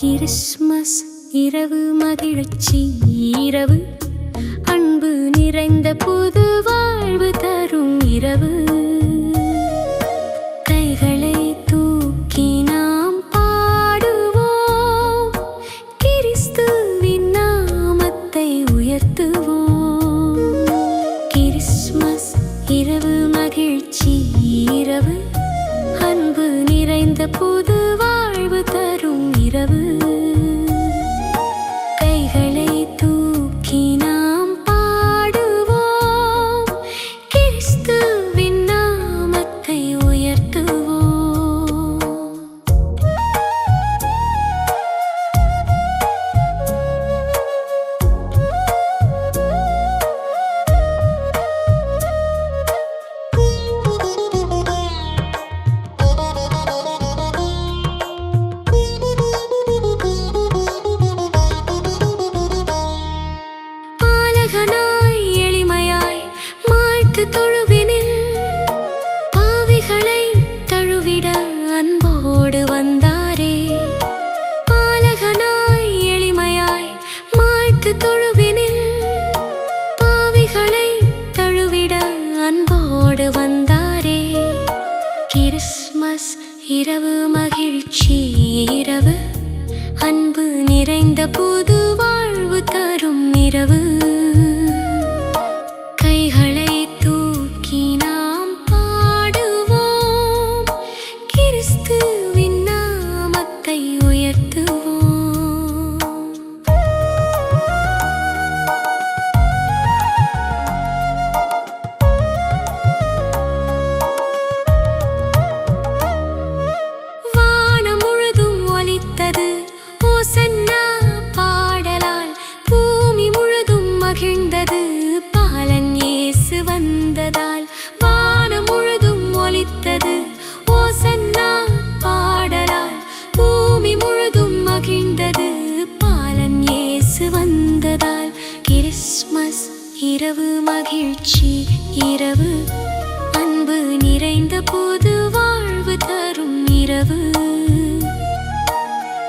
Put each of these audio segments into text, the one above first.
Christmas இரவு மகிழ்ச்சி இரவு, அன்பு நிறைந்த புது வாழ்வு தரும் இரவு. கைகளை தூக்கி நாம் பாடுவோம், கிறிஸ்துவின் நாமத்தை உயர்த்துவோம். கிறிஸ்மஸ் இரவு மகிழ்ச்சி இரவு, அன்பு நிறைந்த புது வாழ்வு தரும் இரவு. கைகளை தூக்கி நாம் பாடுவோம், கிறிஸ்துவின் நாமத்தை உயர்த்துவோம். பாலகனாய் எளிமையாய் மாய்த்து தொழுவினில், பாவிகளை தழுவிட அன்போடு வந்தாரே. பாலகனாய் எளிமையாய் மாய்த்து தொழுவினில், பாவிகளை தழுவிட அன்போடு வந்தாரே. கிறிஸ்மஸ் இரவு மகிழ்ச்சி இரவு, அன்பு நிறைந்த புது வாழ்வு தரும் இரவு. கைகளை தூக்கி நாம் பாடுவோம், கிறிஸ்துவின் நாமத்தை உயர்த்துவோம். வானம் முழுதும் ஒலித்தது ஓசன்னா பாடலால், பூமி முழுதும் மகிழ்ந்தது பாலன் இயேசு வந்ததால். வானம் முழுதும் ஒலித்தது ஓசன்னா பாடலால், பூமி முழுதும் மகிழ்ந்தது பாலன் இயேசு வந்ததால். கிறிஸ்மஸ் இரவு மகிழ்ச்சி இரவு, அன்பு நிறைந்த புது வாழ்வு தரும் இரவு.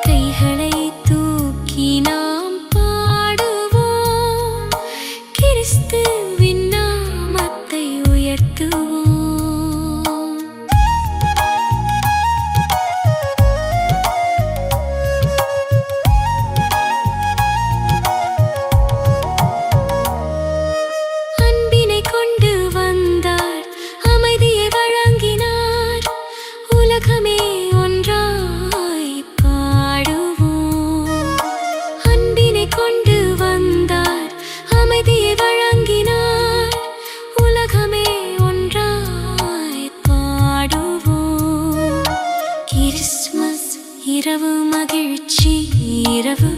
கைகளை தூக்கி நாம் பாடுவோம், கிறிஸ்துவின் நாமத்தை உயர்த்துவோம். அன்பினை கொண்டு வந்தார், அமைதியை வழங்கினார், உலகமே ஒன்றாய் பாடுவோம். அன்பினை கொண்டு வந்தார், அமைதியை வழங்கினார், உலகமே ஒன்றாய் பாடுவோம். கிறிஸ்மஸ் இரவு மகிழ்ச்சி இரவு,